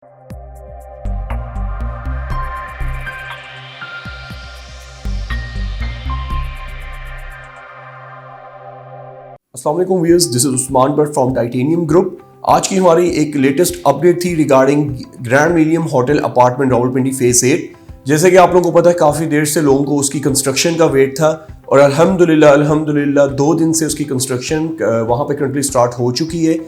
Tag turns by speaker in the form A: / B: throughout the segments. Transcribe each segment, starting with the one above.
A: अस्सलाम वालेकुम viewers, this is Usman but from titanium group. आज की हमारी एक लेटेस्ट अपडेट थी regarding grand William hotel apartment Rawalpindi phase 8। जैसे कि आप लोगों को पता है, काफ़ी देर से लोगों को उसकी कंस्ट्रक्शन का वेट था और अल्हम्दुलिल्लाह 2 दिन से उसकी कंस्ट्रक्शन वहाँ पे करंटली स्टार्ट हो चुकी है।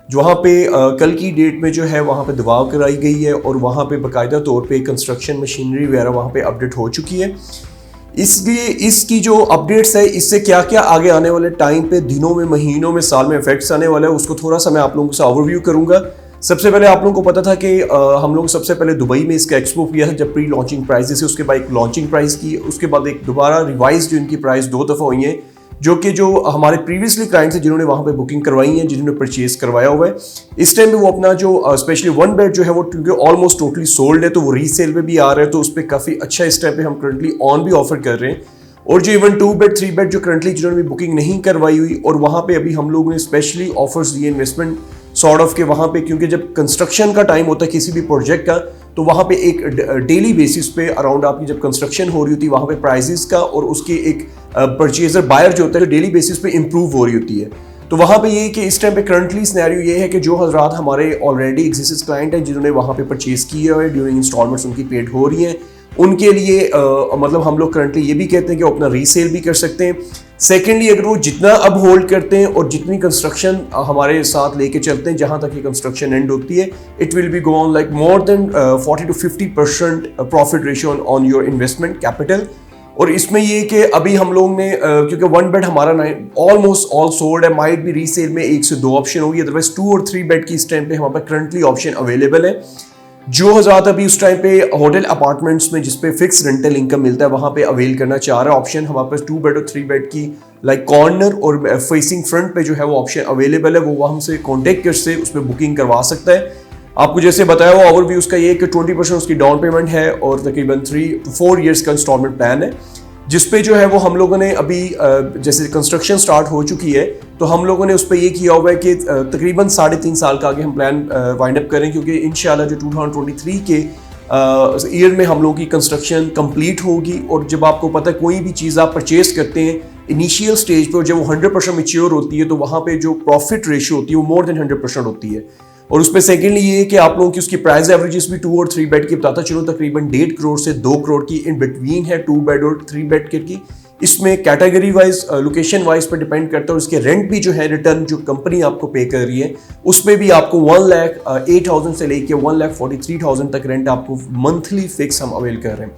A: जो वहाँ पे कल की डेट में जो है वहाँ पे दवा कराई गई है और वहाँ पे बाकायदा तौर पे कंस्ट्रक्शन मशीनरी वगैरह वहाँ पे अपडेट हो चुकी है। इसलिए इसकी जो अपडेट्स है, इससे क्या क्या आगे आने वाले टाइम पे, दिनों में, महीनों में, साल में इफेक्ट्स आने वाला है, उसको थोड़ा सा मैं आप लोगों से ओवरव्यू करूंगा। सबसे पहले आप लोगों को पता था कि हम लोग सबसे पहले दुबई में इसका एक्सपो किया था जब प्री लॉन्चिंग प्राइजेस है, उसके बाद एक लॉन्चिंग प्राइस की, उसके बाद एक दोबारा रिवाइज जो इनकी प्राइस 2 दफ़ा हुई है, जो हमारे प्रीवियसली क्लाइंट्स हैं जिन्होंने वहाँ पे बुकिंग करवाई है, जिन्होंने परचेज करवाया हुआ है, इस टाइम पे वो अपना जो स्पेशली 1 बेड जो है वो क्योंकि ऑलमोस्ट टोटली सोल्ड है तो वो रीसेल में भी आ रहा है, तो उस पर काफ़ी अच्छा इस टाइम पे हम करंटली ऑन भी ऑफर कर रहे हैं। और जो इवन 2 बेड 3 बेड जो करंटली जिन्होंने भी बुकिंग नहीं करवाई हुई, और वहाँ पे अभी हम लोगों ने स्पेशली ऑफर्स दिए इन्वेस्टमेंट सॉर्ट ऑफ के वहाँ पे, क्योंकि जब कंस्ट्रक्शन का टाइम होता है किसी भी प्रोजेक्ट का, तो वहाँ पे एक डेली बेसिस पे अराउंड आपकी जब कंस्ट्रक्शन हो रही होती है वहाँ पे प्राइजेस का और उसके एक परचेजर बायर जो होता है डेली बेसिस पे इंप्रूव हो रही होती है। तो वहाँ पे ये कि इस टाइम पे करंटली सिनेरियो ये है कि जो हजरात हमारे ऑलरेडी एग्जिस्टिंग क्लाइंट हैं जिन्होंने वहाँ पे परचेज किया है, ड्यूरिंग इंस्टॉलमेंट्स उनकी पेड हो रही हैं, उनके लिए मतलब हम लोग करंटली ये भी कहते हैं कि वो अपना रीसेल भी कर सकते हैं। सेकेंडली, अगर वो जितना अब होल्ड करते हैं और जितनी कंस्ट्रक्शन हमारे साथ लेके चलते हैं जहां तक ये कंस्ट्रक्शन एंड होती है, it will be go on like more than 40 to 50% profit ratio on your investment capital. और इसमें ये कि अभी हम लोग ने क्योंकि 1 बेड हमारा ऑलमोस्ट ऑल सोल्ड है, माइट भी रीसेल में 1 से 2 ऑप्शन होगी, अदरवाइज 2 और 3 बेड की इस टाइम पे हमारे पास करंटली ऑप्शन अवेलेबल है। जो हज़रात अभी उस टाइम पे होटल अपार्टमेंट्स में जिसपे फिक्स रेंटल इनकम मिलता है वहाँ पे अवेल करना चाह रहा है ऑप्शन, हमारे पास 2 बेड और 3 बेड की लाइक कॉर्नर और फेसिंग फ्रंट पे जो है वो ऑप्शन अवेलेबल है, वो हमसे कॉन्टेक्ट कर से उस पर बुकिंग करवा सकता है। आपको जैसे बताया हुआ ओवरव्यू उसका ये कि 20% उसकी डाउन पेमेंट है और तकरीबन 3 to 4 ईयर्स का इंस्टॉलमेंट प्लान है, जिसपे जो है वो हम लोगों ने अभी जैसे कंस्ट्रक्शन स्टार्ट हो चुकी है तो हम लोगों ने उस पर ये किया हुआ है कि तकरीबन 3.5 साल का आगे हम प्लान वाइंड अप करें, क्योंकि इंशाल्लाह जो 2023 के ईयर में हम लोगों की कंस्ट्रक्शन कंप्लीट होगी। और जब आपको पता है कोई भी चीज़ आप परचेज करते हैं इनिशियल स्टेज पर, जब वो 100% मैच्योर होती है तो वहाँ पे जो प्रॉफिट रेशियो होती है वो मोर देन 100% होती है। और उसमें सेकेंडली ये है कि आप लोगों की उसकी प्राइस एवरेजेस भी 2 और 3 बेड की बताता चलो तकरीबन 1.5 करोड़ से 2 करोड़ की इन बिटवीन है 2 बेड और 3 बेड की। इसमें कैटेगरी वाइज लोकेशन वाइज पर डिपेंड करता है और इसके रेंट भी जो है रिटर्न जो कंपनी आपको पे कर रही है उसमें भी आपको 1,08,000 से लेके 1,43,000 तक रेंट आपको मंथली फिक्स हम अवेल कर रहे हैं।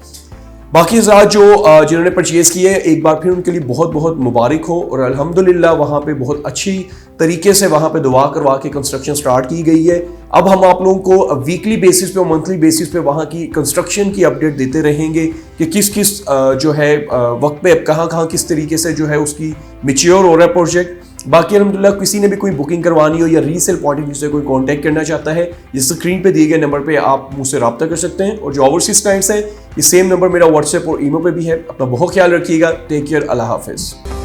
A: बाकी हज़रात जो जिन्होंने परचेज़ किए एक बार फिर उनके लिए बहुत बहुत मुबारक हो और अल्हम्दुलिल्लाह वहाँ पे बहुत अच्छी तरीके से वहाँ पे दुआ करवा के कंस्ट्रक्शन स्टार्ट की गई है। अब हम आप लोगों को वीकली बेसिस पे और मंथली बेसिस पे वहाँ की कंस्ट्रक्शन की अपडेट देते रहेंगे कि किस किस जो है वक्त पे कहाँ किस तरीके से जो है उसकी मैच्योर हो रहा है प्रोजेक्ट। बाकी अल्हम्दुलिल्लाह किसी ने भी कोई बुकिंग करवानी हो या रीसेल पॉइंट ऑफ व्यू से कोई कांटेक्ट करना चाहता है, इस स्क्रीन पे दिए गए नंबर पे आप मुझसे रब्ता कर सकते हैं। और जो ओवरसीज क्लाइंट्स हैं, ये सेम नंबर मेरा व्हाट्सएप और ईमेल पे भी है। अपना बहुत ख्याल रखिएगा। Take care. अल्लाह हाफिज़।